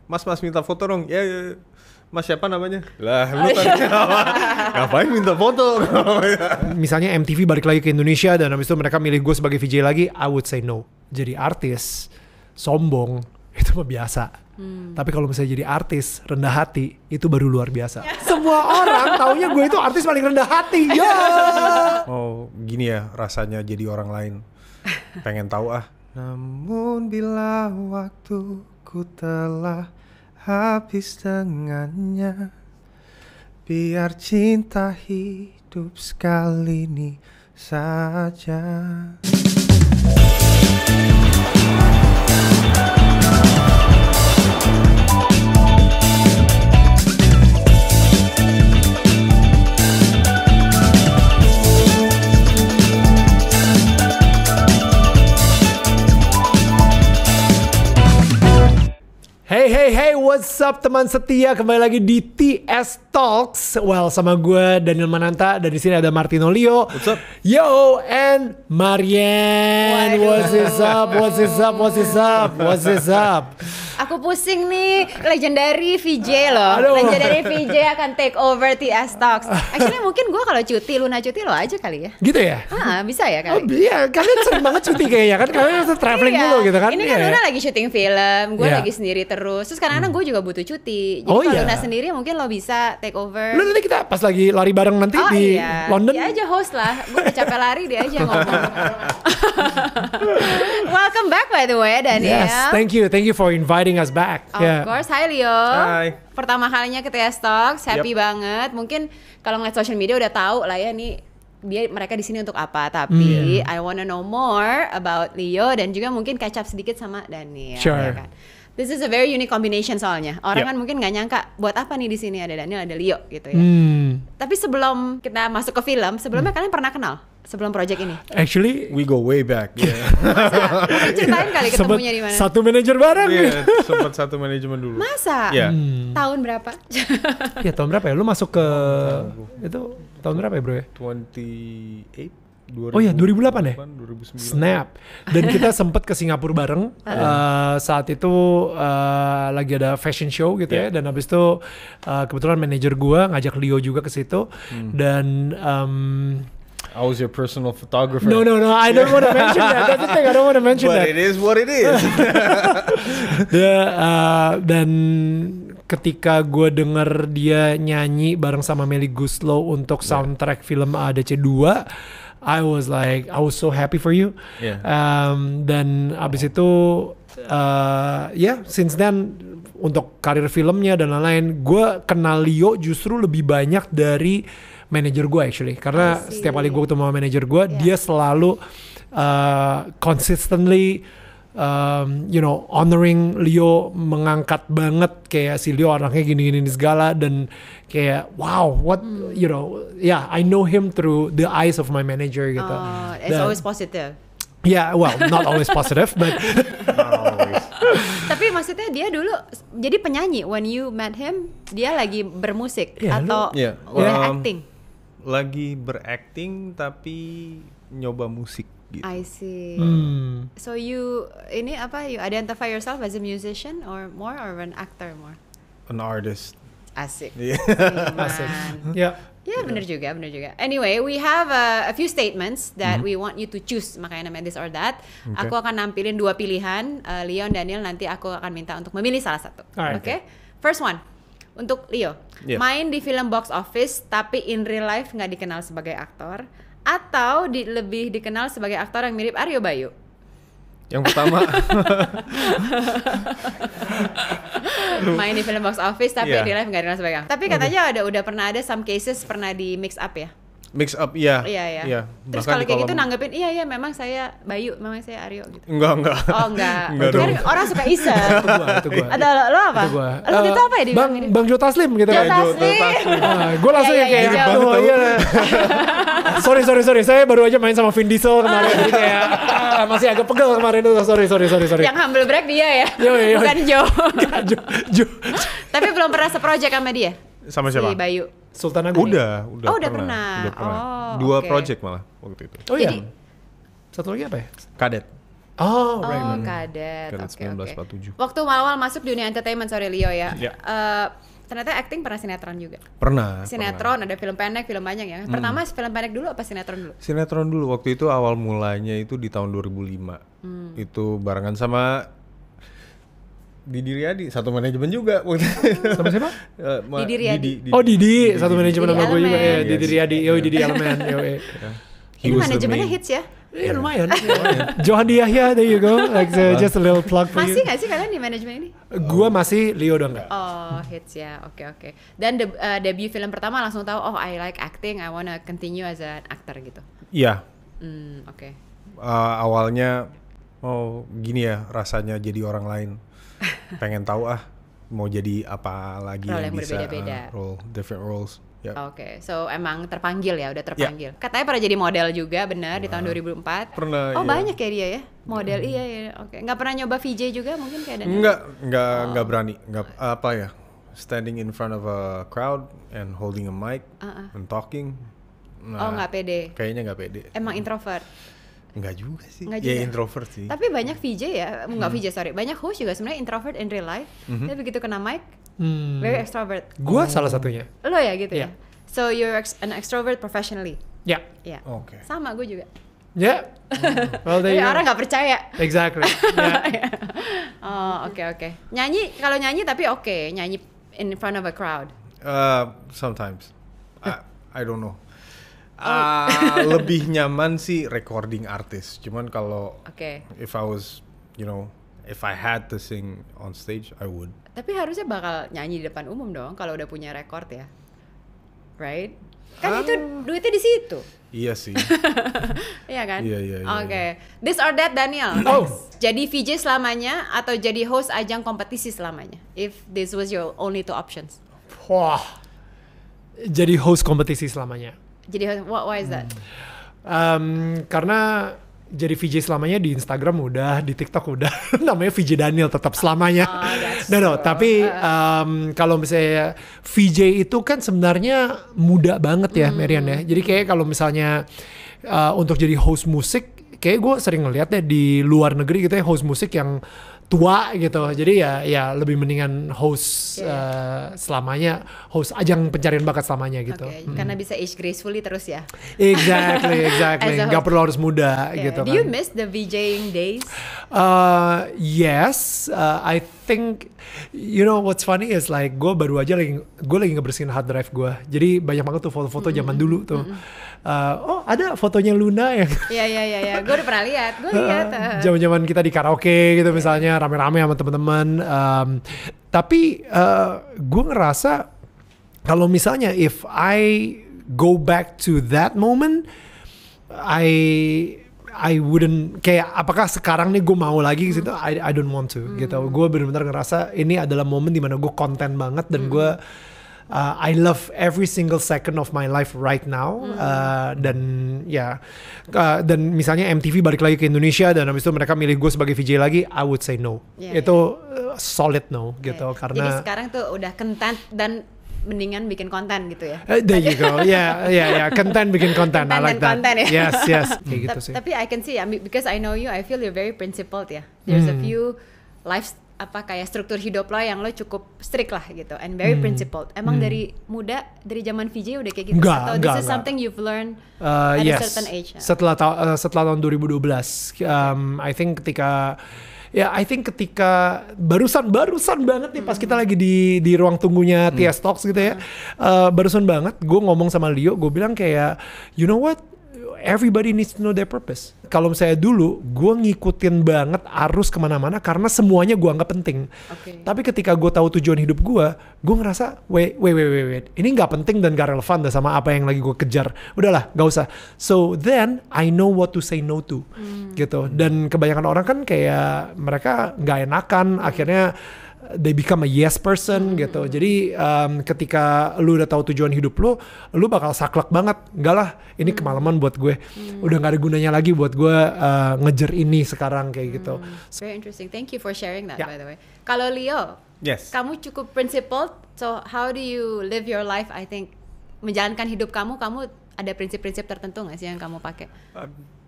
Mas minta foto dong. Ya, Mas siapa namanya? Lah, lu tanya apa? Ngapain minta foto? Misalnya MTV balik lagi ke Indonesia dan habis itu mereka milih gue sebagai VJ lagi, I would say no. Jadi artis sombong itu mah biasa. Tapi kalau misalnya jadi artis rendah hati itu baru luar biasa. Semua orang taunya gue itu artis paling rendah hati. Ya. Oh, gini ya rasanya jadi orang lain. Pengen tahu ah. Namun bila waktuku telah habis dengannya, biar cinta hidup sekali ini saja. Hey, what's up teman setia, kembali lagi di TS Talks. Well, sama gue Daniel Mananta dan di sini ada Martino Leo. What's up? Yo, and Marian. What's up? Aku pusing nih, legendary VJ loh. Aduh. Legendary VJ akan take over TS Talks. Actually mungkin gue kalau cuti, Luna cuti lo aja kali ya. Gitu ya? Bisa ya Oh kali. iya, kalian sering banget cuti kayaknya kan? Kalian harus traveling Iya. dulu gitu kan? Ini kan Iya. Luna lagi syuting film, gue Iya. lagi sendiri terus. Terus kadang-kadang gue juga butuh cuti. Jadi Oh, kalau iya. Luna sendiri mungkin lo bisa take over. Lu nanti kita pas lagi lari bareng nanti di iya. London. Dia aja host lah. Gue capek lari, dia aja ngomong. Welcome back by the way, Daniel. Yes, thank you for inviting us back. Of course, hi Leo. Hai. Pertama kalinya ke TS Talks, happy banget. Mungkin kalau ngeliat social media udah tahu lah ya nih mereka di sini untuk apa. Tapi I wanna know more about Leo dan juga mungkin catch up sedikit sama Daniel. Sure. Ya kan? This is a very unique combination soalnya. Orang Yep. kan mungkin nggak nyangka buat apa nih di sini ada Daniel, ada Leo gitu ya. Tapi sebelum kita masuk ke film, sebelumnya kalian pernah kenal sebelum project ini? Actually, We go way back. Yeah. Mungkin ceritain kali ketemunya di mana. satu manajer bareng. Iya, sempat satu manajemen dulu. Masa? Iya. Tahun berapa? Ya tahun berapa ya? Lu masuk ke itu tahun berapa ya bro ya? 28. Oh iya 2008 ya? 2009. Snap. Dan kita sempet ke Singapura bareng. Saat itu lagi ada fashion show gitu ya. Dan habis itu kebetulan manajer gua ngajak Leo juga ke situ. Dan I was your personal photographer. no, I don't want to mention that. That's the thing, I don't want to mention But that. it is what it is. Dan ketika gue denger dia nyanyi bareng sama Melly Guslow untuk soundtrack film ADC 2, I was so happy for you. Yeah. Dan abis itu since then untuk karir filmnya dan lain-lain, gue kenal Leo justru lebih banyak dari manajer gue actually, karena setiap kali gue ketemu sama manajer gue, dia selalu consistently honoring Leo, mengangkat banget kayak si Leo orangnya gini-gini segala, dan kayak wow, I know him through the eyes of my manager gitu. It's always positive. Yeah, well, not always positive, but Tapi maksudnya dia dulu jadi penyanyi. When you met him, dia lagi bermusik Iya, atau Iya, udah acting? Lagi berakting tapi nyoba musik gitu. I see. So you identify yourself as a musician or an actor more? An artist. Asik. Yeah. asik. Iman. Ya. Ya benar juga. Anyway, we have a few statements that we want you to choose. Makanya namanya this or that. Okay. Aku akan nampilin 2 pilihan. Leon, Daniel, nanti aku akan minta untuk memilih salah satu. Alright. Oke. First one. Untuk Leo. Yeah. Main di film box office tapi in real life nggak dikenal sebagai aktor, atau lebih dikenal sebagai aktor yang mirip Aryo Bayu? Yang pertama. Main di film box office tapi Yeah. in real life nggak dikenal sebagai aktor. Tapi katanya udah pernah ada some cases pernah di mix up ya. Mix up, iya. Iya. Terus Bahkan kalau di kayak gitu kolam- nanggepin, iya memang saya Bayu, memang saya Aryo gitu. Enggak. Oh enggak. Enggak Kan dong. orang suka iseng. Itu gua. Ada lo apa? Itu gua. Lo itu apa ya dibilang ini? Bang Jo Taslim gitu Jo kan. Taslim. Gue langsung Iya, yang kayak iya, oh iya. sorry, saya baru aja main sama Vin Diesel kemarin, jadi kayak masih agak pegel kemarin itu. Sorry. Yang humble brag dia ya. Yo. Bukan Jo. Jo. Tapi belum pernah seproject sama dia. Sama siapa? Si Bayu. Sultan Agung. Udah Oh, udah pernah. Oh, 2 oke. project malah waktu itu. Oh iya. Jadi- Satu lagi apa ya? Kadet. Oh, Oh, right. kadet. Kadet Oke, 1947. Waktu awal masuk dunia entertainment, sorry Leo ya. Ya. Ternyata acting pernah sinetron juga. Pernah. Sinetron, ada film pendek, film panjang ya. Pertama film pendek dulu apa sinetron dulu? Sinetron dulu. Waktu itu awal mulanya itu di tahun 2005. Itu barengan sama Didi Riyadi, satu manajemen juga. Sama siapa? Didi Riyadi. Oh, Didi, satu manajemen Didi sama gue juga. Elemen. Ya, Didi Riyadi. Yo, Didi Elemen. Yo, Ini manajemennya hits ya? Ya lumayan. Johan Yahya, there you go. Like just a little plug for Masih you. nggak sih kalian di manajemen ini? Gua masih, Leo udah enggak. Oh, hits ya. Oke. Dan debut film pertama langsung tahu, oh I like acting, I wanna continue as an actor gitu. Iya. Oke. Awalnya gini ya rasanya jadi orang lain. Pengen tahu mau jadi apa lagi Role yang yang bisa berbeda-beda. different roles. Ya. Oke, so emang terpanggil ya, udah terpanggil. Katanya pernah jadi model juga, benar di tahun 2004. Pernah. Oh, iya. banyak ya dia ya, model iya. Oke, nggak pernah nyoba VJ juga mungkin kayak Daniel? Enggak berani. Enggak apa ya? Standing in front of a crowd and holding a mic and talking. Oh, nggak pede. Kayaknya nggak pede. Emang introvert. Enggak juga sih. Nggak Ya juga. introvert sih. Tapi banyak VJ ya, nggak VJ sorry, banyak host juga sebenarnya introvert in real life. Tapi begitu kena mic, very extrovert. Gua salah satunya. Lo ya gitu Iya. ya. So you're an extrovert professionally. Ya. Iya. Oke. Sama gue juga. Ya. Well, there Tapi you go. orang nggak percaya. Exactly. Ya. Oh, oke. Nyanyi, kalau nyanyi tapi oke, nyanyi in front of a crowd. Sometimes. I don't know. Lebih nyaman sih recording artis. Cuman kalau Oke. if I was, if I had to sing on stage, I would. Tapi harusnya bakal nyanyi di depan umum dong kalau udah punya record ya. Right? Kan itu duitnya di situ. Iya sih. Iya kan? Iya. Oke. This or that Daniel. Oh. Jadi VJ selamanya atau jadi host ajang kompetisi selamanya? If this was your only two options. Wah. Jadi host kompetisi selamanya. Jadi host, why is that? Karena jadi VJ selamanya di Instagram udah, di TikTok udah. Namanya VJ Daniel tetap selamanya. Tapi kalau misalnya VJ itu kan sebenarnya muda banget ya, Marian ya. Jadi kayak kalau misalnya untuk jadi host musik, kayak gue sering ngeliat deh di luar negeri gitu ya, host musik yang tua gitu. Jadi ya lebih mendingan host selamanya, host ajang pencarian bakat selamanya gitu. Oke, karena bisa age gracefully terus ya. Exactly. As a Nggak host. perlu harus muda Yeah. gitu Do kan. you miss the VJing days? Yes, I think what's funny is like gue lagi ngebersihin hard drive gue. Jadi banyak banget tuh foto-foto zaman dulu tuh. Ada fotonya Luna yang Iya. Gue udah pernah lihat. Gue lihat. zaman-zaman kita di karaoke gitu misalnya rame-rame sama teman-teman. Tapi gue ngerasa kalau misalnya if I go back to that moment, I wouldn't kayak apakah sekarang nih gue mau lagi gitu? I don't want to gitu. Gue benar-benar ngerasa ini adalah momen dimana gue konten banget dan gue I love every single second of my life right now. Dan misalnya MTV balik lagi ke Indonesia dan habis itu mereka milih gue sebagai VJ lagi, I would say no. Yeah, Itu solid no gitu Jadi karena sekarang tuh udah content dan mendingan bikin konten gitu ya. there you go. Yeah. Konten bikin konten. I Konten like dan that. konten ya. Yes. Kayak gitu sih. Tapi I can see, because I know you, I feel you're very principled ya. There's a few life kayak struktur hidup lo yang lo cukup strict lah gitu and very principled. Emang dari muda, dari zaman VJ udah kayak gitu? Atau this is something you've learned at a certain age? Setelah tahun 2012, I think ketika barusan banget nih pas kita lagi di ruang tunggunya TS Talks gitu ya, barusan banget gue ngomong sama Leo, gue bilang kayak you know what, everybody needs to know their purpose. Kalau misalnya dulu gue ngikutin banget arus kemana-mana karena semuanya gue anggap penting. Tapi ketika gue tahu tujuan hidup gue ngerasa wait, ini nggak penting dan gak relevan dah sama apa yang lagi gue kejar. Udahlah, gak usah. So then I know what to say no to, gitu. Dan kebanyakan orang kan kayak mereka nggak enakan, akhirnya they become a yes person gitu. Jadi ketika lu udah tahu tujuan hidup lu bakal saklek banget. Enggak lah, ini kemalaman buat gue. Udah gak ada gunanya lagi buat gue ngejar ini sekarang kayak gitu. Very interesting. Thank you for sharing that, Yeah. by the way. Kalau Leo, Yes. kamu cukup principled. So how do you live your life? I think menjalankan hidup kamu ada prinsip-prinsip tertentu nggak sih yang kamu pakai?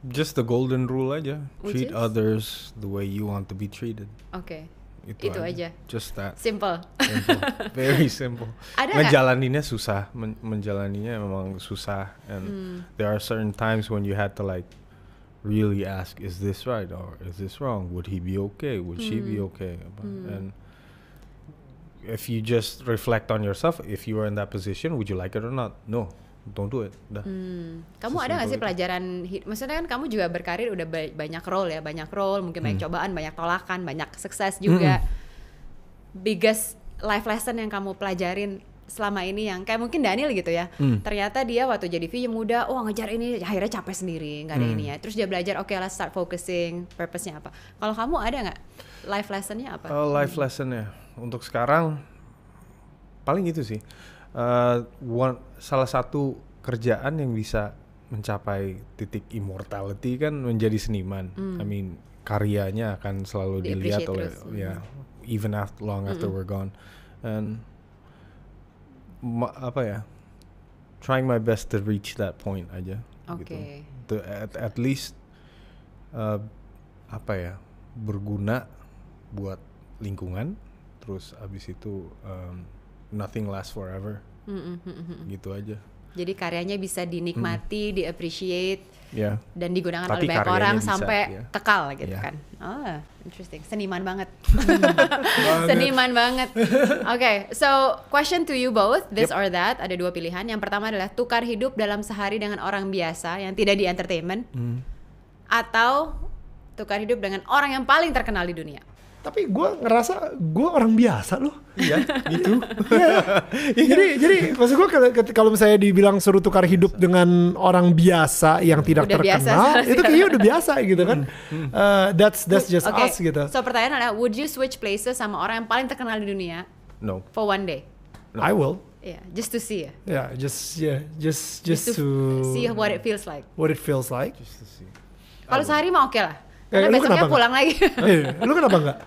Just the golden rule aja. Which Treat is? others the way you want to be treated. Oke. Itu aja. Just that. Simple. Simple. Very simple. Ada nggak? Ngejalaninnya susah. Menjalaninya memang susah. And there are certain times when you had to like really ask, is this right or is this wrong? Would he be okay? Would she be okay? And if you just reflect on yourself, if you were in that position, would you like it or not? No. Don't do it. Dah. Kamu ada nggak sih pelajaran? Maksudnya kan kamu juga berkarir udah banyak role, mungkin banyak cobaan, banyak tolakan, banyak sukses juga. Biggest life lesson yang kamu pelajarin selama ini yang kayak mungkin Daniel gitu ya. Ternyata dia waktu jadi VJ muda, ngejar ini, akhirnya capek sendiri, nggak ada ini ya. Terus dia belajar, let's start focusing, purpose-nya apa? Kalau kamu ada nggak life lesson-nya apa? Life lesson-nya untuk sekarang paling itu sih. Salah satu kerjaan yang bisa mencapai titik immortality kan menjadi seniman. I mean, karyanya akan selalu dilihat oleh even long after we're gone. And trying my best to reach that point aja. Okay. Gitu. At least berguna buat lingkungan. Terus abis itu nothing lasts forever. Gitu aja. Jadi karyanya bisa dinikmati, di-appreciate, dan digunakan tapi oleh banyak orang bisa, sampai kekal gitu kan. Interesting. Seniman banget. Seniman banget. Okay, so question to you both, this or that. Ada dua pilihan. Yang pertama adalah tukar hidup dalam sehari dengan orang biasa yang tidak di entertainment, atau tukar hidup dengan orang yang paling terkenal di dunia. Tapi gue ngerasa gue orang biasa loh. Iya, gitu. Jadi maksud gue kalau misalnya dibilang suruh tukar hidup dengan orang biasa yang tidak udah terkenal, biasa, itu kayaknya udah biasa gitu kan. That's just us gitu. So pertanyaan adalah, would you switch places sama orang yang paling terkenal di dunia? No. For one day? No. I will. Yeah, just to see. Just to see what it feels like. What it feels like. Just to see. Kalau sehari mah oke lah. Karena lu besoknya kenapa pulang lagi. Lu kenapa enggak?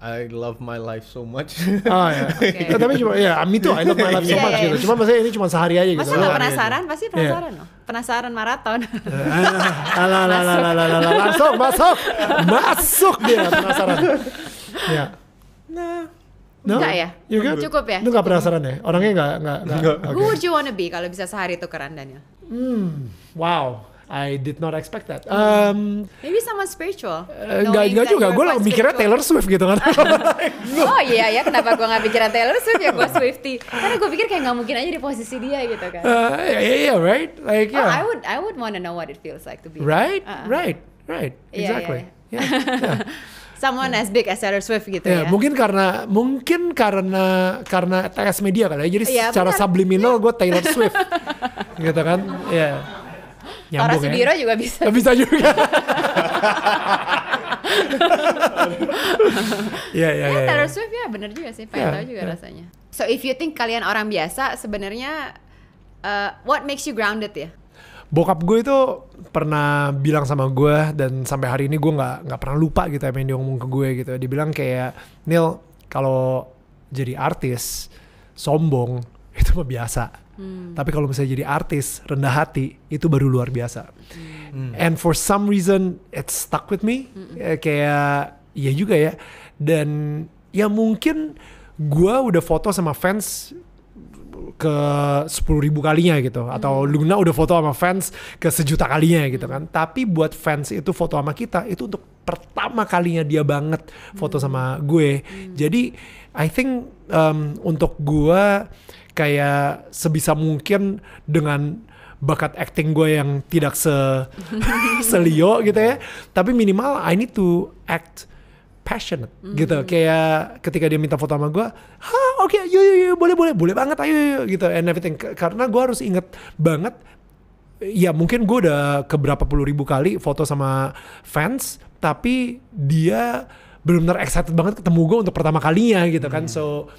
I love my life so much. Ya. Okay. Tapi cuma me too. I love my life so much gitu. Cuma maksudnya ini cuma sehari aja gitu. Masa nggak penasaran? Pasti penasaran loh. Penasaran maraton. Masuk dia penasaran. Ya. No? Enggak ya? Cukup ya? Lu nggak penasaran ya? Orangnya nggak. Who would you wanna be kalau bisa sehari tukeran, Daniel? Wow. I did not expect that. Maybe someone spiritual. Enggak juga. Gue mikirnya Taylor Swift gitu kan. Oh iya ya, kenapa gue nggak pikiran Taylor Swift ya? Gue Swiftie. Karena gue pikir kayak nggak mungkin aja di posisi dia gitu kan. Yeah, right. Like I would wanna know what it feels like to be. Right. Exactly. Yeah. Someone as big as Taylor Swift gitu ya. Mungkin karena TS Media kali ya. Jadi secara subliminal gue Taylor Swift. Gitu kan. Ya. Tora Sudiro juga bisa. Bisa juga. Iya. Taylor Swift ya bener juga sih. Pengen tahu juga rasanya. So if you think kalian orang biasa, sebenarnya what makes you grounded ya? Bokap gue itu pernah bilang sama gue, dan sampai hari ini gue nggak pernah lupa gitu apa yang dia ngomong ke gue gitu. Dia bilang kayak, Neil, kalau jadi artis sombong itu mah biasa. Tapi kalau misalnya jadi artis rendah hati, itu baru luar biasa. And for some reason it stuck with me. Kayak iya juga ya. Dan ya mungkin gue udah foto sama fans ke 10.000 kalinya gitu, atau Luna udah foto sama fans ke 1 juta kalinya gitu kan. Tapi buat fans itu foto sama kita itu untuk pertama kalinya dia banget foto sama gue. Jadi I think untuk gue kayak sebisa mungkin dengan bakat acting gue yang tidak selio gitu ya, tapi minimal I need to act passionate gitu. Kayak ketika dia minta foto sama gue, oke, yuk, boleh banget, ayo gitu, and everything. Karena gue harus inget banget, ya mungkin gue udah ke berapa puluh ribu kali foto sama fans, tapi dia benar-benar excited banget ketemu gue untuk pertama kalinya gitu kan. So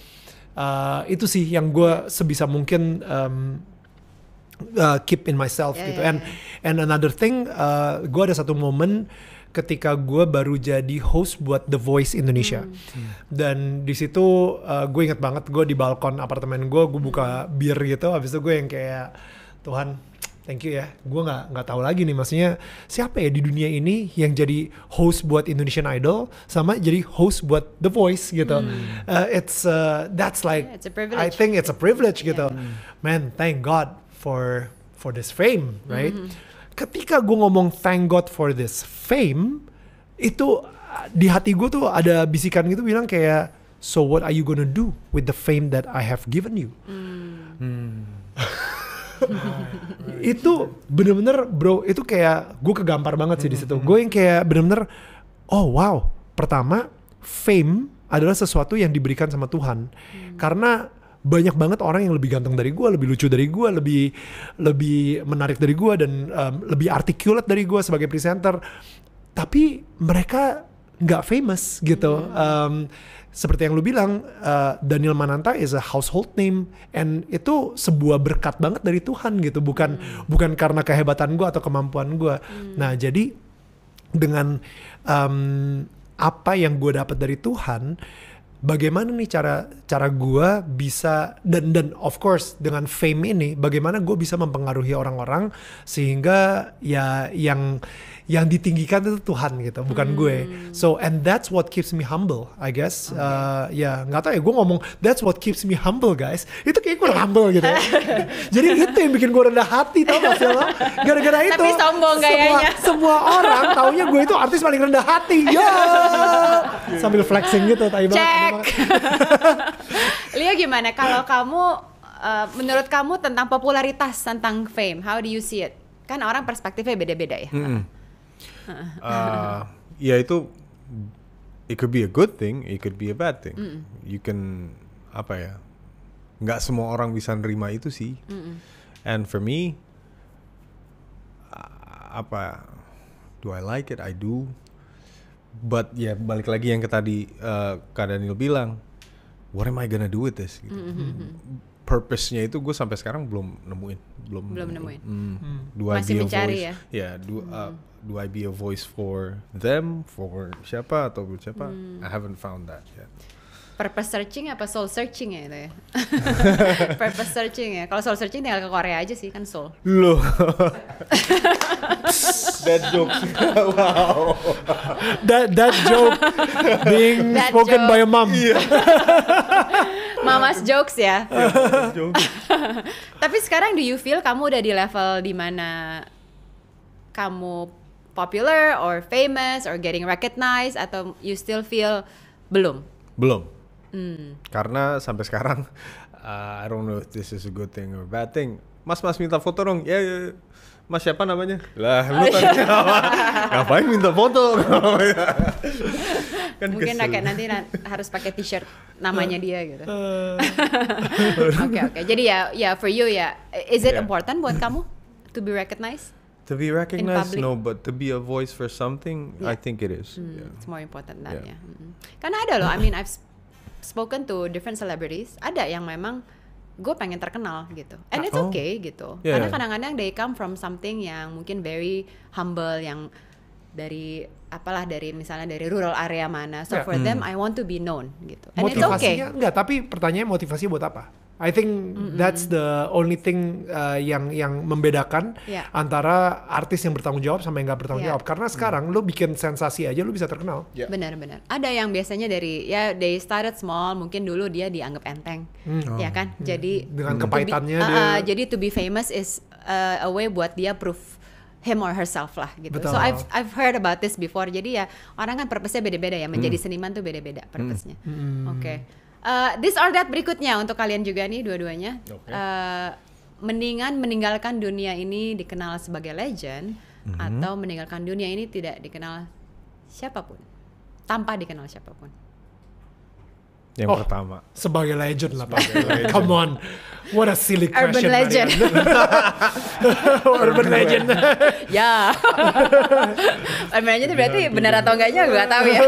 itu sih yang gue sebisa mungkin keep in myself gitu. And another thing, gue ada satu momen ketika gue baru jadi host buat The Voice Indonesia. Dan di situ gue inget banget, gue di balkon apartemen gue buka bir gitu. Habis itu gue yang kayak, Tuhan, Thank you ya. Gue nggak tahu lagi nih, maksudnya siapa ya di dunia ini yang jadi host buat Indonesian Idol sama jadi host buat The Voice gitu. That's like, it's a privilege. I think it's a privilege gitu. Man, thank God for this fame, right? Ketika gue ngomong thank God for this fame, itu di hati gue tuh ada bisikan gitu bilang kayak, so what are you gonna do with the fame that I have given you? Itu bener-bener bro, itu kayak gue kegampar banget sih di situ. Gue yang kayak bener-bener, oh wow, pertama fame adalah sesuatu yang diberikan sama Tuhan. Karena banyak banget orang yang lebih ganteng dari gue, lebih lucu dari gue, lebih menarik dari gue, dan lebih articulate dari gue sebagai presenter. Tapi mereka nggak famous gitu. Seperti yang lu bilang, Daniel Mananta is a household name, and itu sebuah berkat banget dari Tuhan gitu, bukan karena kehebatan gue atau kemampuan gue. Nah jadi dengan apa yang gue dapat dari Tuhan, bagaimana nih cara gue bisa, dan of course dengan fame ini, bagaimana gue bisa mempengaruhi orang-orang sehingga ya yang ditinggikan itu Tuhan gitu, bukan gue. So and that's what keeps me humble, I guess. Ya nggak tahu ya, gue ngomong that's what keeps me humble guys, itu kayak gue humble gitu. Jadi itu yang bikin gue rendah hati, tau gak sih lo? Gara-gara itu tapi sombong gayanya. semua orang taunya gue itu artis paling rendah hati. Ya sambil flexing gitu, tai banget. Cek. Leo gimana kalau kamu, menurut kamu tentang popularitas, tentang fame, how do you see it? Kan orang perspektifnya beda-beda ya. Ya itu, it could be a good thing, it could be a bad thing. You can, apa ya, nggak semua orang bisa nerima itu sih. And for me, do I like it? I do. But ya balik lagi yang tadi Kak Daniel bilang, what am I gonna do with this? Gitu. Purpose-nya itu gue sampai sekarang belum nemuin. Masih mencari ya? Yeah, do I be a voice for them, for siapa atau buat siapa? I haven't found that yet. Purpose searching apa soul searching ya itu ya? Purpose searching ya. Kalau soul searching tinggal ke Korea aja sih, kan soul. Loh. That joke. Wow. That joke being That spoken joke. by a mom. Mama's jokes ya. Joke. Tapi sekarang do you feel kamu udah di level dimana kamu popular or famous or getting recognized, atau you still feel belum? Belum. Karena sampai sekarang I don't know if this is a good thing or bad thing. Mas minta foto dong. Ya. Mas siapa namanya? Lah lu tadi ngapain minta foto? Kan Mungkin kesel. kayak nanti harus pakai t-shirt namanya dia gitu. Oke. Jadi ya for you ya, is it important buat kamu to be recognized? To be recognized, public? no, but to be a voice for something, I think it is. Yeah. It's more important than Yeah. ya. Karena ada loh, I mean I've spoken to different celebrities, ada yang memang gue pengen terkenal gitu, and it's okay gitu. Yeah. Karena kadang-kadang they come from something yang mungkin very humble, yang dari misalnya dari rural area mana, so for them I want to be known gitu, and it's okay. Motivasinya enggak, tapi pertanyaannya motivasi buat apa? I think that's the only thing yang membedakan antara artis yang bertanggung jawab sama yang nggak bertanggung jawab. Karena sekarang lo bikin sensasi aja lo bisa terkenal. Yeah. Benar-benar. Ada yang biasanya dari they started small, mungkin dulu dia dianggap enteng, ya kan? Jadi Dengan kepahitannya jadi to be famous is a way buat dia prove him or herself lah gitu. Betul. So I've heard about this before. Jadi ya orang kan purpose-nya beda-beda ya. Menjadi seniman tuh beda-beda purpose-nya. Oke. This or that berikutnya untuk kalian juga nih dua-duanya. Okay. Mendingan meninggalkan dunia ini dikenal sebagai legend, atau meninggalkan dunia ini tidak dikenal siapapun, tanpa dikenal siapapun. Yang pertama. Sebagai legend lah Pak. Come on. What a silly question. Urban legend. Urban legend. Ya. Urban legend itu berarti benar atau enggaknya gue gak tahu ya.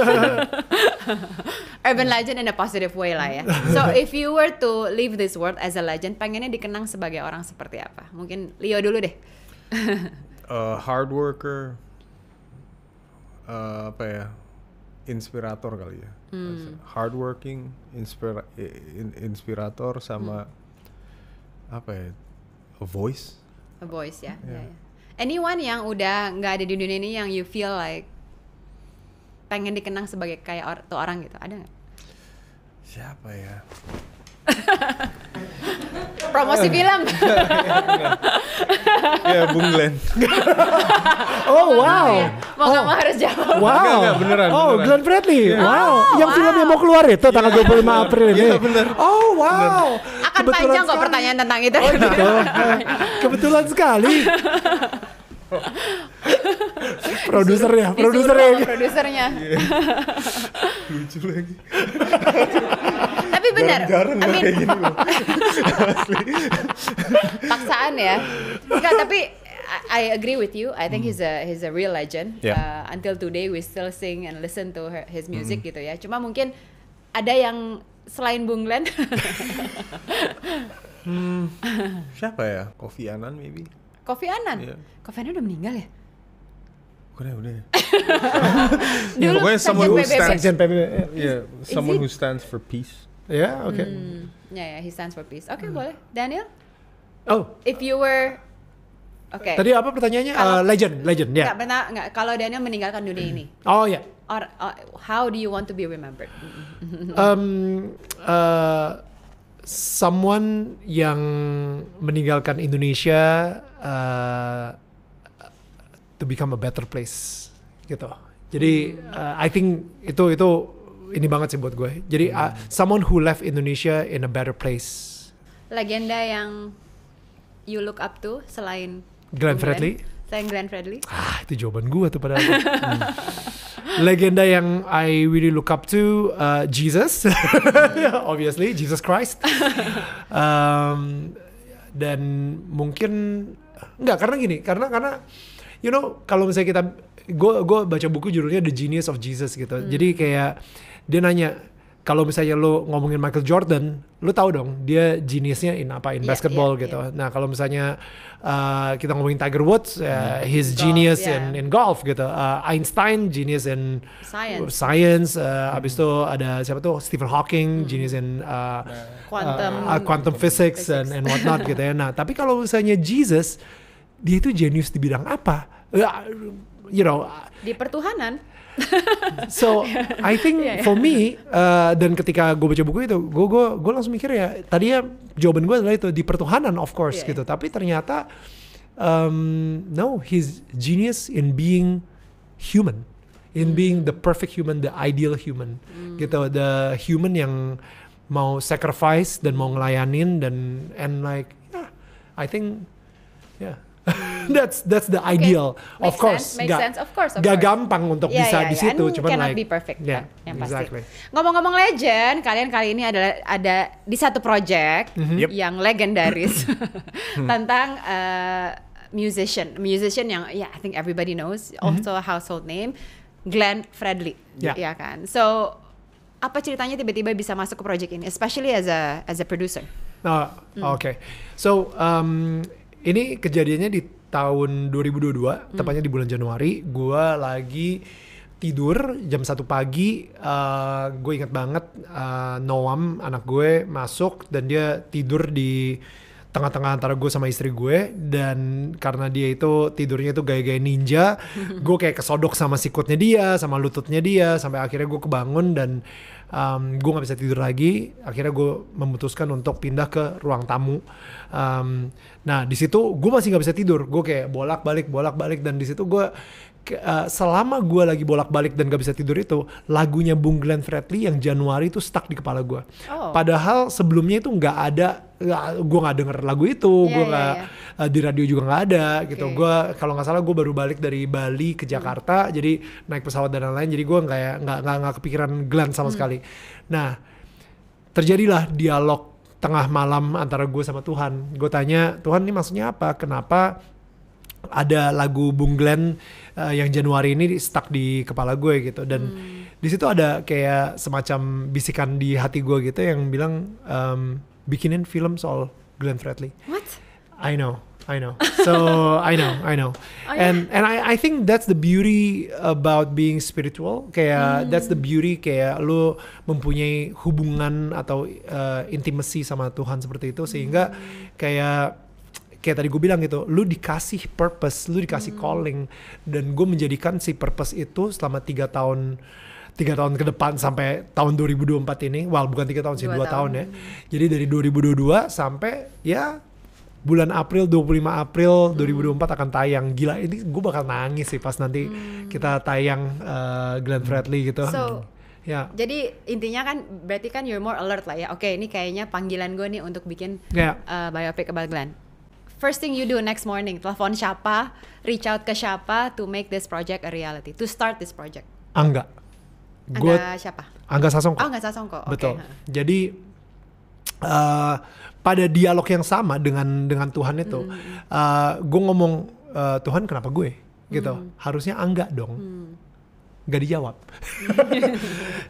Urban legend in a positive way lah ya. So if you were to leave this world as a legend, pengennya dikenang sebagai orang seperti apa? Mungkin Leo dulu deh. Hard worker, inspirator kali ya. Hardworking, inspirator sama a voice. A voice ya. Yeah. Anyone yang udah nggak ada di dunia ini yang you feel like pengen dikenang sebagai kayak tuh orang gitu, ada nggak? Siapa ya? Promosi film. Ya, Bung Glenn. Oh wow. Mau nggak mau harus jawab. Wow. Enggak, beneran. Glenn Fredly. Yeah. Wow. Yang wow. filmnya mau keluar itu tanggal 25 April ini. Iya, bener. Oh wow. Akan panjang kok pertanyaan tentang itu. Oh gitu. Kebetulan sekali. Produsernya. Produsernya. Lucu lagi. Tapi benar. Jarang kayak gini loh. Paksaan ya. Enggak, tapi I agree with you. I think he's a real legend. Yeah. Until today we still sing and listen to his music gitu ya. Cuma mungkin ada yang selain Bung Glenn. Siapa ya? Kofi Annan maybe? Kofi Annan. Yeah. Kofi Annan udah meninggal ya? Udah. Dulu Pokoknya someone who stands. Sekjen PBB. Yeah, someone who stands for peace. Ya, oke. Ya, he stands for peace. Oke, boleh. Daniel? Oh, If you were tadi apa pertanyaannya? Legend, ya. Nggak, kalau Daniel meninggalkan dunia ini, Oh ya. or how do you want to be remembered? Someone yang meninggalkan Indonesia to become a better place, gitu. Jadi I think itu ini banget sih buat gue. Jadi someone who left Indonesia in a better place. Legenda yang you look up to selain Glenn Fredly. Selain Glenn Fredly. Itu jawaban gue tuh padahal. Legenda yang I really look up to, Jesus. Obviously, Jesus Christ. Dan mungkin karena gini, karena you know, kalau misalnya kita gue baca buku judulnya The Genius of Jesus gitu. Jadi kayak dia nanya, kalau misalnya lo ngomongin Michael Jordan, lo tahu dong dia geniusnya in basketball gitu. Nah kalau misalnya kita ngomongin Tiger Woods, his genius in golf gitu. Einstein genius in science. Abis itu ada siapa tuh, Stephen Hawking genius in quantum physics and whatnot gitu ya. Nah tapi kalau misalnya Jesus, dia itu genius di bidang apa? You know, di pertuhanan. So I think for me, dan ketika gue baca buku itu, gue langsung mikir ya, tadinya jawaban gue adalah itu di pertuhanan of course gitu, tapi ternyata no, he's genius in being human, in being the perfect human, the ideal human, gitu, the human yang mau sacrifice dan mau ngelayanin and like I think that's the ideal. Of course, gak gampang untuk bisa di situ. Cuman cannot like, be perfect, yeah, yang pasti. exactly. Ngomong-ngomong legend, kalian kali ini ada di satu project yang legendaris tentang musician yang I think everybody knows, also a household name, Glenn Fredly, ya kan. So apa ceritanya tiba-tiba bisa masuk ke project ini, especially as a producer? Okay. So ini kejadiannya di tahun 2022, tepatnya di bulan Januari. Gue lagi tidur jam 1 pagi. Gue ingat banget Noam, anak gue, masuk dan dia tidur di tengah-tengah antara gue sama istri gue. Dan karena dia itu tidurnya itu gaya-gaya ninja, gue kayak kesodok sama sikutnya dia, sama lututnya dia, sampai akhirnya gue kebangun dan gue gak bisa tidur lagi. Akhirnya gue memutuskan untuk pindah ke ruang tamu. Nah di situ gue masih gak bisa tidur. Gue kayak bolak-balik dan di situ gue selama gue lagi bolak-balik dan gak bisa tidur itu, lagunya Bung Glenn Fredly yang Januari itu stuck di kepala gue. Padahal sebelumnya itu nggak ada, gue nggak denger lagu itu, gue nggak di radio juga nggak ada gitu. Gue kalau nggak salah gue baru balik dari Bali ke Jakarta, jadi naik pesawat dan lain-lain, jadi gue nggak kepikiran Glenn sama sekali. Nah terjadilah dialog tengah malam antara gue sama Tuhan. Gue tanya, Tuhan ini maksudnya apa? Kenapa ada lagu Bung Glenn yang Januari ini stuck di kepala gue gitu, dan di situ ada kayak semacam bisikan di hati gue gitu yang bilang bikinin film soal Glenn Fredly. What? I know. So I know. And I think that's the beauty about being spiritual. Kayak that's the beauty, kayak lu mempunyai hubungan atau intimacy sama Tuhan seperti itu, sehingga kayak kayak tadi gue bilang gitu, lu dikasih purpose, lu dikasih calling, dan gue menjadikan si purpose itu selama 3 tahun ke depan sampai tahun 2024 ini. Well, bukan 3 tahun sih, 2 tahun ya. Jadi dari 2022 sampai ya bulan April, 25 April 2024 akan tayang. Gila, ini gue bakal nangis sih pas nanti kita tayang Glenn Fredly gitu. So, ya. Jadi intinya kan berarti kan you're more alert lah ya. Oke, ini kayaknya panggilan gue nih untuk bikin biopic about Glenn. First thing you do next morning, telepon siapa, reach out ke siapa to make this project a reality, to start this project. Angga Siapa? Angga Sasongko. Angga Sasongko. Betul. Okay. Jadi pada dialog yang sama dengan Tuhan itu, gue ngomong, Tuhan kenapa gue? Gitu. Harusnya Angga dong. Gak dijawab.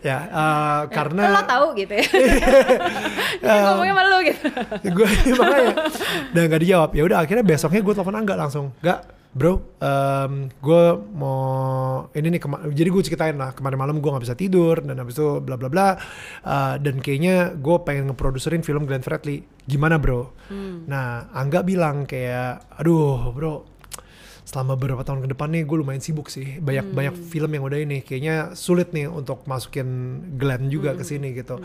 Ya, karena lo tahu gitu ya. Ngomongnya sama lo gitu. Gue makanya dan gak dijawab. Ya udah akhirnya besoknya gue telepon Angga langsung. Gak, bro, gue mau ini nih jadi gue ceritain lah, kemarin malam gue nggak bisa tidur dan habis itu bla bla bla, dan kayaknya gue pengen ngeproduserin film Glenn Fredly, gimana bro? Nah, Angga bilang kayak, aduh bro, selama beberapa tahun ke depan nih gue lumayan sibuk sih, banyak film yang udah ini, kayaknya sulit nih untuk masukin Glenn juga ke sini gitu.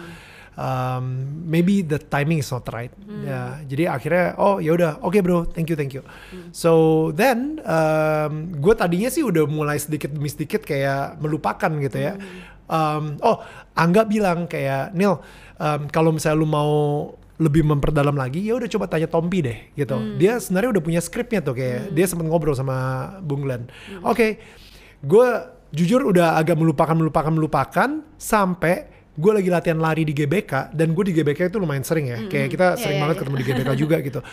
Maybe the timing is not right. Ya, jadi akhirnya ya udah, oke bro, thank you. So then gue tadinya sih udah mulai sedikit demi sedikit kayak melupakan gitu ya. Angga bilang kayak, Neil, kalau misalnya lu mau lebih memperdalam lagi, ya udah coba tanya Tompi deh gitu. Dia sebenarnya udah punya skripnya tuh, kayak dia sempat ngobrol sama Bung Glenn. Oke, gue jujur udah agak melupakan sampai gue lagi latihan lari di GBK, dan gue di GBK itu lumayan sering ya, kayak kita sering banget ketemu di GBK juga gitu.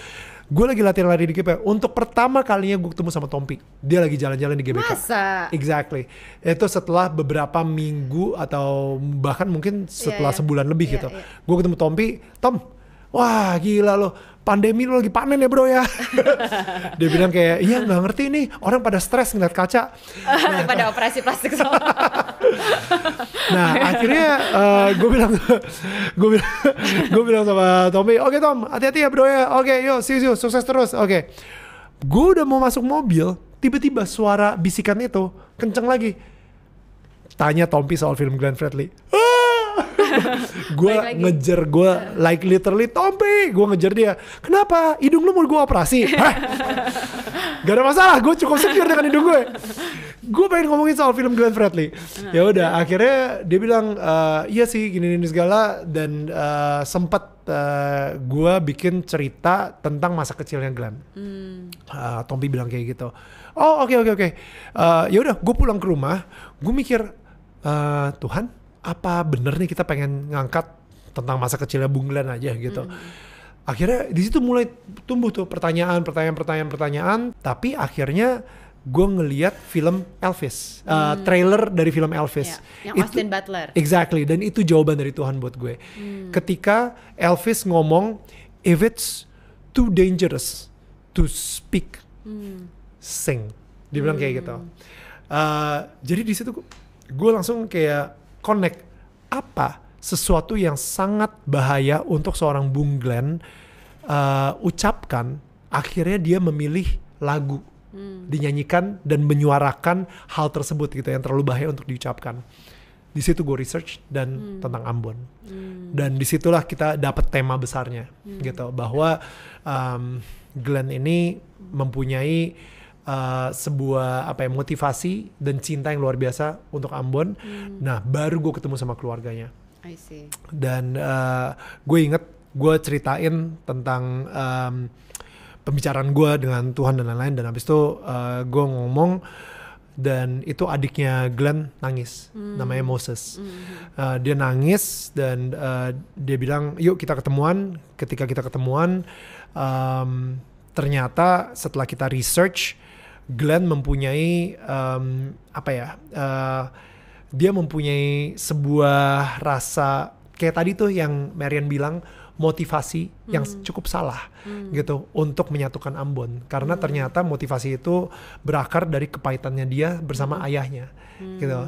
Gue lagi latihan lari di GBK, untuk pertama kalinya gue ketemu sama Tompi, dia lagi jalan-jalan di GBK. Masa? Exactly. Itu setelah beberapa minggu atau bahkan mungkin setelah sebulan lebih gitu. Gue ketemu Tompi, Tom, wah gila lo, pandemi lo lagi panen ya bro ya. Dia bilang kayak, iya nggak ngerti nih, orang pada stres ngeliat kaca. Pada operasi plastik semua. Nah akhirnya gue bilang sama Tommy, oke Tom, hati-hati ya bro ya, oke yuk see you, sukses terus. Oke. Gue udah mau masuk mobil, tiba-tiba suara bisikan itu kenceng lagi. Tanya Tommy soal film Glenn Fredly. Gue ngejar, gue like literally, Tompi, gue ngejar dia. Kenapa? Hidung lu mau gue operasi? Gak ada masalah, gue cukup secure dengan hidung gue. Gue pengen ngomongin soal film Glenn Fredly. Ya udah, akhirnya dia bilang, iya sih gini segala, dan sempat gue bikin cerita tentang masa kecilnya Glenn. Tompi bilang kayak gitu. Oh oke. Ya udah, gue pulang ke rumah, gue mikir, Tuhan, apa bener nih kita pengen ngangkat tentang masa kecilnya Bung Glenn aja gitu. Akhirnya di situ mulai tumbuh tuh pertanyaan. Tapi akhirnya gue ngeliat film Elvis, trailer dari film Elvis. Yang Austin Butler. Exactly, dan itu jawaban dari Tuhan buat gue. Ketika Elvis ngomong, if it's too dangerous to speak, sing. Dia bilang kayak gitu. Jadi di situ gue langsung kayak connect, apa sesuatu yang sangat bahaya untuk seorang Bung Glenn ucapkan, akhirnya dia memilih lagu dinyanyikan dan menyuarakan hal tersebut gitu, yang terlalu bahaya untuk diucapkan. Di situ gue research dan tentang Ambon, dan disitulah kita dapat tema besarnya gitu, bahwa Glenn ini mempunyai sebuah motivasi dan cinta yang luar biasa untuk Ambon. Nah baru gue ketemu sama keluarganya. I see. Dan gue inget gue ceritain tentang pembicaraan gue dengan Tuhan dan lain-lain, dan habis itu gue ngomong, dan itu adiknya Glenn nangis, namanya Moses. Dia nangis dan dia bilang, yuk kita ketemuan. Ketika kita ketemuan, ternyata setelah kita research, Glenn mempunyai dia mempunyai sebuah rasa kayak tadi tuh yang Marian bilang, motivasi yang cukup salah gitu untuk menyatukan Ambon, karena ternyata motivasi itu berakar dari kepahitannya dia bersama ayahnya gitu.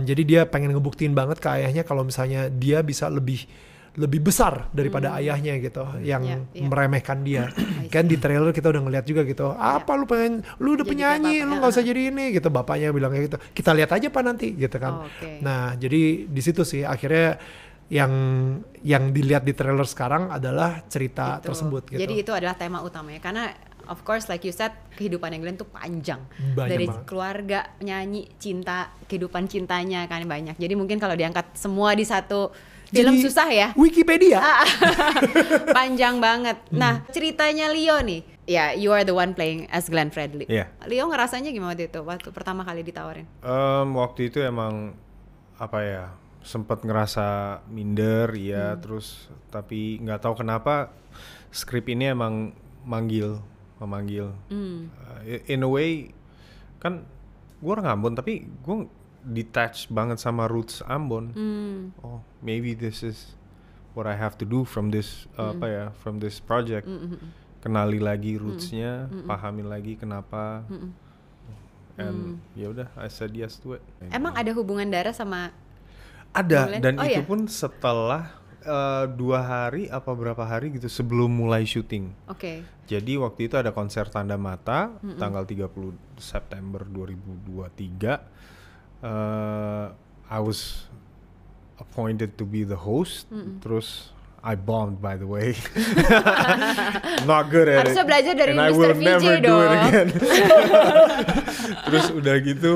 Jadi dia pengen ngebuktiin banget ke ayahnya kalau misalnya dia bisa lebih lebih besar daripada ayahnya gitu yang meremehkan dia. Kan di trailer kita udah ngeliat juga gitu, apa lu udah Jadi penyanyi, kayak lu nggak usah jadi ini gitu, bapaknya bilang kayak gitu. Kita lihat aja Pak nanti gitu kan. Nah jadi di situ sih akhirnya yang dilihat di trailer sekarang adalah cerita tersebut gitu. Jadi itu adalah tema utamanya karena of course like you said kehidupan Glenn tuh panjang. Banyak dari banget. keluarga, nyanyi, cinta, kehidupan cintanya kan banyak. Jadi mungkin kalau diangkat semua di satu film Jadi susah ya. Wikipedia. Panjang banget. Nah, ceritanya Leo nih. Ya, you are the one playing as Glenn Fredly. Iya. Leo ngerasanya gimana waktu pertama kali ditawarin? Waktu itu emang apa ya, sempat ngerasa minder ya, terus tapi nggak tahu kenapa skrip ini emang memanggil. In a way kan gue orang Ambon tapi gue detached banget sama roots Ambon. Oh, maybe this is what I have to do from this from this project. Kenali lagi rootsnya, pahamin lagi kenapa. And ya udah, I said yes to it. Emang ada hubungan darah sama ada Glenn? dan itu pun setelah 2 hari apa berapa hari gitu sebelum mulai syuting. Jadi waktu itu ada konser Tanda Mata tanggal 30 September 2023. I was appointed to be the host. Terus I bombed, by the way. Not good at Harusnya it. belajar dari And I Mr. will VJ never do dong. it again. Terus udah gitu,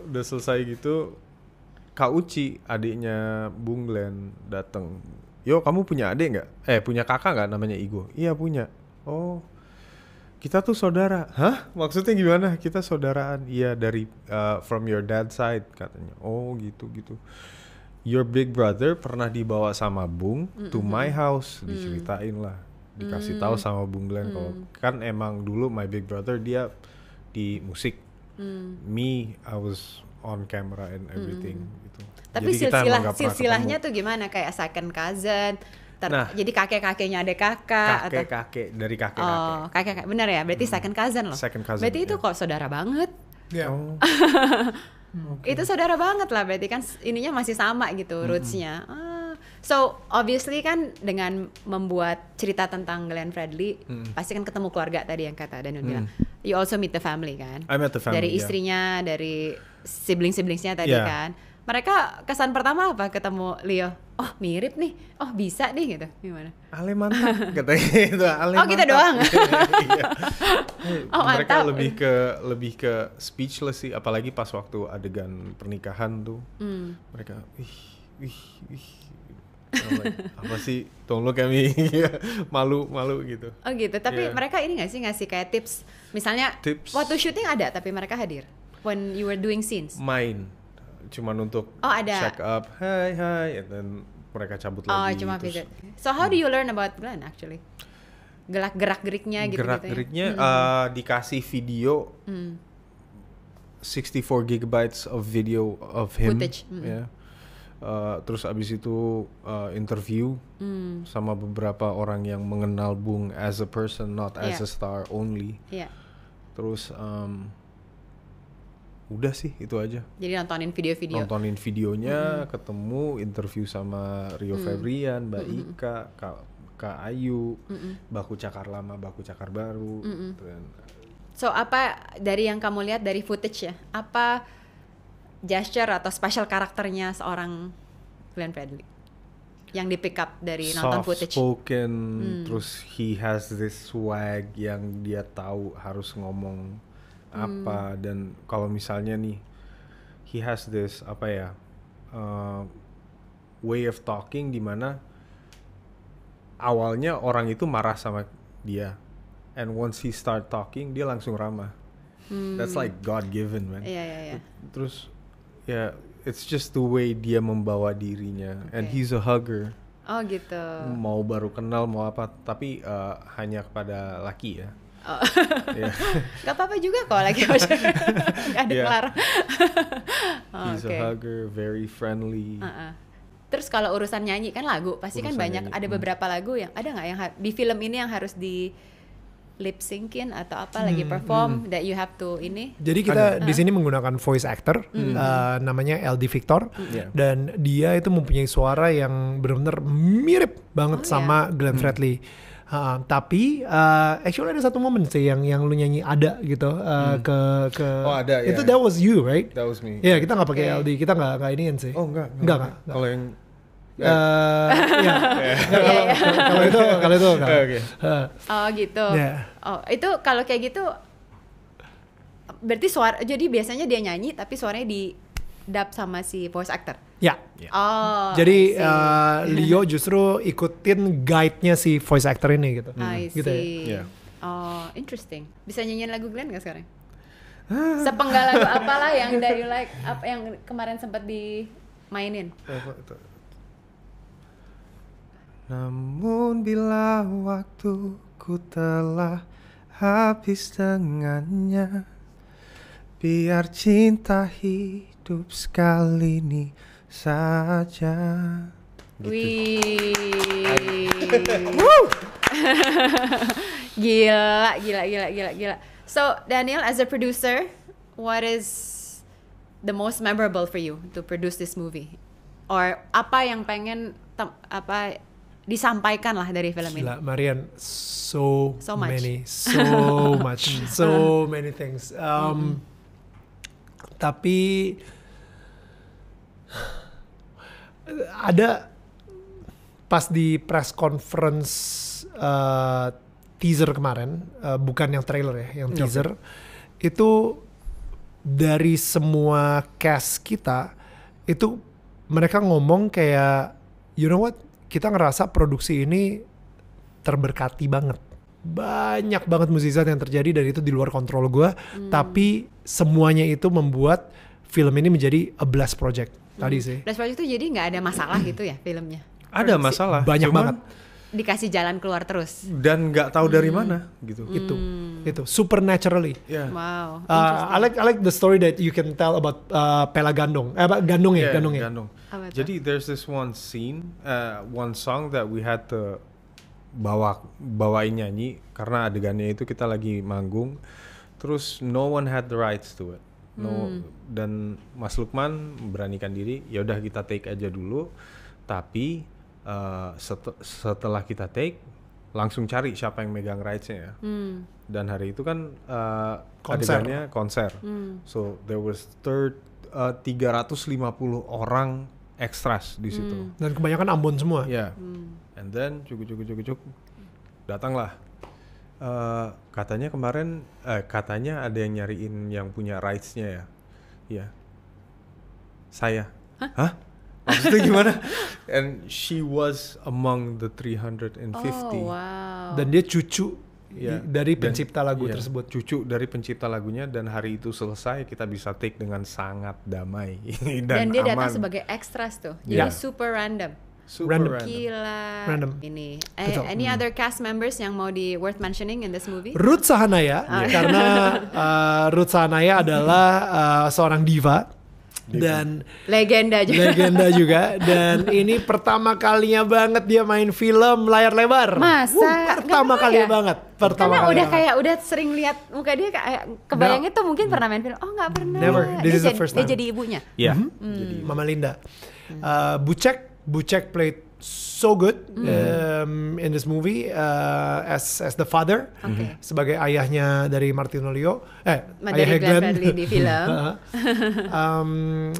udah selesai gitu, Kak Uci, adiknya Bung Glenn datang. Yo, kamu punya adik nggak? Punya kakak nggak namanya Igo? Iya punya. Oh, kita tuh saudara. Hah? Maksudnya gimana? Kita saudaraan? Iya dari from your dad side katanya. Oh gitu. Your big brother pernah dibawa sama Bung to my house, diceritain lah, dikasih tahu sama Bung Glenn kalau kan emang dulu my big brother dia di musik, me I was on camera and everything gitu. Tapi Jadi kita emang nggak pernah silsilahnya ketemu. tuh gimana, kayak second cousin? Nah, jadi kakek-kakeknya ada kakak atau kakek dari kakek-kakek. Oh, kakek benar ya? Berarti second cousin loh. Second cousin, berarti itu ya. kok saudara banget. Oh. Itu saudara banget lah, berarti kan ininya masih sama gitu rootsnya. So obviously kan dengan membuat cerita tentang Glenn Fredly pasti kan ketemu keluarga tadi yang kata Daniel bilang. You also meet the family kan? I met the family, dari istrinya, dari siblingsnya tadi kan. Mereka kesan pertama apa ketemu Leo? Oh mirip nih, oh bisa nih gitu, gimana? Ale mantap katanya itu. Ale Oh kita mantap. doang. Iya. Oh Mereka mantap. lebih ke speechless sih, apalagi pas waktu adegan pernikahan tuh. Mereka wih. I'm like, apa sih? Tolong kami malu gitu. Oh gitu, tapi Yeah. mereka ini nggak sih ngasih kayak tips, misalnya Tips. waktu syuting ada tapi mereka hadir when you were doing scenes. Main cuman untuk ada. check up, hi, and then mereka cabut Oh lagi. cuma terus visit. So how do you learn about Glenn actually? Gerak-geriknya gitu gerak-geriknya dikasih video 64 gigabytes of video of him. Footage. Ya. Terus abis itu interview sama beberapa orang yang mengenal Bung as a person, not as a star only. Iya. Terus udah sih itu aja. Jadi nontonin video-video. Nontonin videonya, ketemu, interview sama Rio Febrian, Mbak Ika, Kak Ayu, Baku Cakar Lama, Baku Cakar Baru. Dan, So apa dari yang kamu lihat dari footage ya? Apa gesture atau special karakternya seorang Glenn Fredly yang di pick up dari nonton footage? soft spoken, terus he has this swag yang dia tahu harus ngomong apa, dan kalau misalnya nih he has this way of talking di mana awalnya orang itu marah sama dia, and once he start talking dia langsung ramah. That's like God given, man. Iya. Terus ya it's just the way dia membawa dirinya, and he's a hugger. Oh gitu. Mau baru kenal mau apa, tapi hanya kepada laki ya. Oh. Yeah. Gak apa-apa juga kok lagi gak ada Yeah. kelar. He's a hugger, very friendly. Terus kalau urusan nyanyi kan lagu pasti kan Urusan banyak, nyanyi, ada beberapa lagu yang ada nggak yang di film ini yang harus lip syncin atau apa lagi perform that you have to ini. Jadi kita di sini menggunakan voice actor, namanya LD Victor, dan dia itu mempunyai suara yang benar-benar mirip banget sama Glenn Fredly. Tapi actually ada satu momen sih yang lu nyanyi ada gitu ke Oh, ada, itu ya. that was you, right? That was me. Ya, kita nggak pakai LD, kita nggak iniin sih. Oh, enggak. Kalau yang Kalau itu kan. Oke. Oh gitu. Yeah. Oh itu kalau kayak gitu berarti suara, jadi biasanya dia nyanyi tapi suaranya di dub sama si voice actor. Ya. Oh. Jadi I see. Leo justru ikutin guide-nya si voice actor ini gitu. I see. Gitu ya. Yeah. Oh, interesting. Bisa nyanyiin lagu Glenn nggak sekarang? Sepenggal lagu apalah yang dari like apa yang kemarin sempat dimainin? Namun bila waktuku telah habis dengannya, biar cinta hidup sekali ini saja. Gitu. Wih. Gila. So Daniel, as a producer, what is the most memorable for you to produce this movie? Or apa yang pengen disampaikan lah dari film ini? Gila, Marian, so much. many things. Tapi ada pas di press conference teaser kemarin, bukan yang trailer ya, yang teaser, itu dari semua cast kita itu mereka ngomong kayak, you know what? Kita ngerasa produksi ini terberkati banget. Banyak banget mukjizat yang terjadi dan itu di luar kontrol gue. Tapi semuanya itu membuat film ini menjadi a blast project. Tadi sih. Blast Project itu jadi nggak ada masalah gitu ya filmnya? Ada masalah. Banyak banget. Dikasih jalan keluar terus. Dan nggak tahu dari mana gitu. Itu supernaturally. Yeah. Wow. I like the story that you can tell about Pela Gandong. Gandong ya. Gandong. Apa itu? Jadi there's this one scene, one song that we had to bawain nyanyi karena adegannya itu kita lagi manggung, terus no one had the rights to it. Dan Mas Lukman beranikan diri, ya udah kita take aja dulu. Tapi setelah kita take, langsung cari siapa yang megang rights-nya ya. Dan hari itu kan adegannya konser. So there was 350 orang extras di situ. Dan kebanyakan Ambon semua. Yeah. And then cuk datanglah. Katanya kemarin katanya ada yang nyariin yang punya rights-nya ya. Iya. Saya. Hah? Maksudnya gimana? And she was among the 350. Oh, wow. Dan dia cucu dari Dan- pencipta lagu iya, tersebut. Cucu dari pencipta lagunya, dan hari itu selesai kita bisa take dengan sangat damai Dan dia datang aman. sebagai extras tuh. Iya. Jadi super random. Super Random. random. Gila. Random. Ini. Betul. Any other cast members yang mau di worth mentioning in this movie? Ruth Sahanaya, karena Ruth Sahanaya adalah seorang diva dan Legenda juga. legenda juga, dan ini pertama kalinya banget dia main film layar lebar. Masa? Pertama Nggak tahu kali ya? banget. Pertama Karena kali udah banget. kayak udah sering lihat muka dia kayak kebayangnya tuh mungkin pernah main film. Oh nggak pernah. Never. This is the Dia first Dia time. jadi ibunya. Iya. Mama Linda. Bucek played so good in this movie as the father, Oke. sebagai ayahnya dari Martino Leo, Dari ayahnya Glenn Glenn. Fredly di film.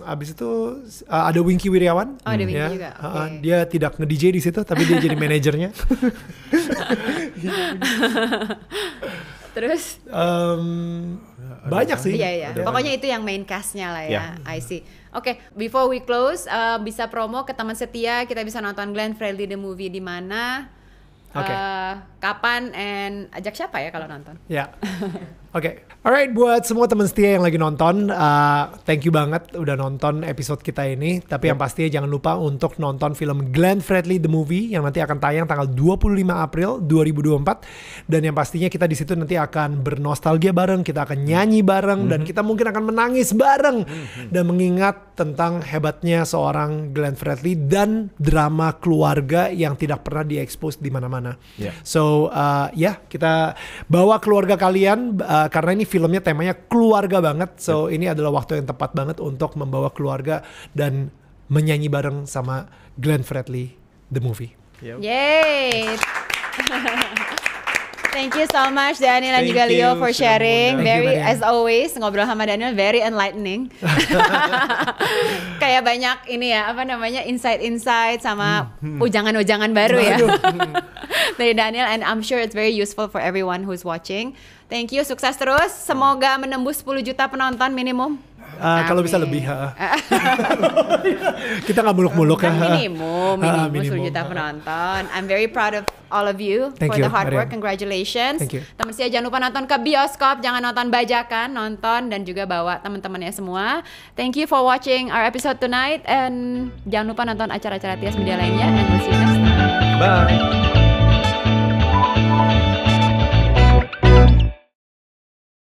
Abis itu ada Winky Wiryawan. Oh, ada Winky juga, oke. Dia tidak nge-DJ di situ, tapi dia jadi manajernya. Terus Banyak sih. iya. Pokoknya itu yang main cast-nya lah ya. I see. Oke, before we close, bisa promo ke teman setia, kita bisa nonton Glenn Fredly the movie di mana? Oke. Kapan and ajak siapa ya kalau nonton? Ya. Oke. Alright, buat semua teman setia yang lagi nonton, thank you banget udah nonton episode kita ini. Tapi yang pastinya jangan lupa untuk nonton film Glenn Fredly the Movie yang nanti akan tayang tanggal 25 April 2024. Dan yang pastinya kita di situ nanti akan bernostalgia bareng, kita akan nyanyi bareng, dan kita mungkin akan menangis bareng dan mengingat tentang hebatnya seorang Glenn Fredly dan drama keluarga yang tidak pernah diekspos di mana-mana. Yeah. So So ya kita bawa keluarga kalian karena ini filmnya temanya keluarga banget. So ini adalah waktu yang tepat banget untuk membawa keluarga dan menyanyi bareng sama Glenn Fredly the movie. Yep. Yay! Thank you so much Daniel dan Thank juga Leo you, for sharing. Thank you, Very, Marian. as always, ngobrol sama Daniel very enlightening. Kayak banyak ini ya, apa namanya, insight-insight sama ujangan-ujangan baru ya. Dari Daniel, and I'm sure it's very useful for everyone who's watching. Thank you, sukses terus. Semoga menembus 10 juta penonton minimum. Kalau bisa lebih. Kita nggak muluk-muluk Kan ya. minimum 10 juta penonton. I'm very proud of all of you Thank for you, the hard work. Marian. Congratulations. Thank you. Teman setia, jangan lupa nonton ke bioskop, jangan nonton bajakan, nonton dan juga bawa teman-temannya semua. Thank you for watching our episode tonight, and jangan lupa nonton acara-acara Tias Media lainnya, and we'll see you next time. Bye.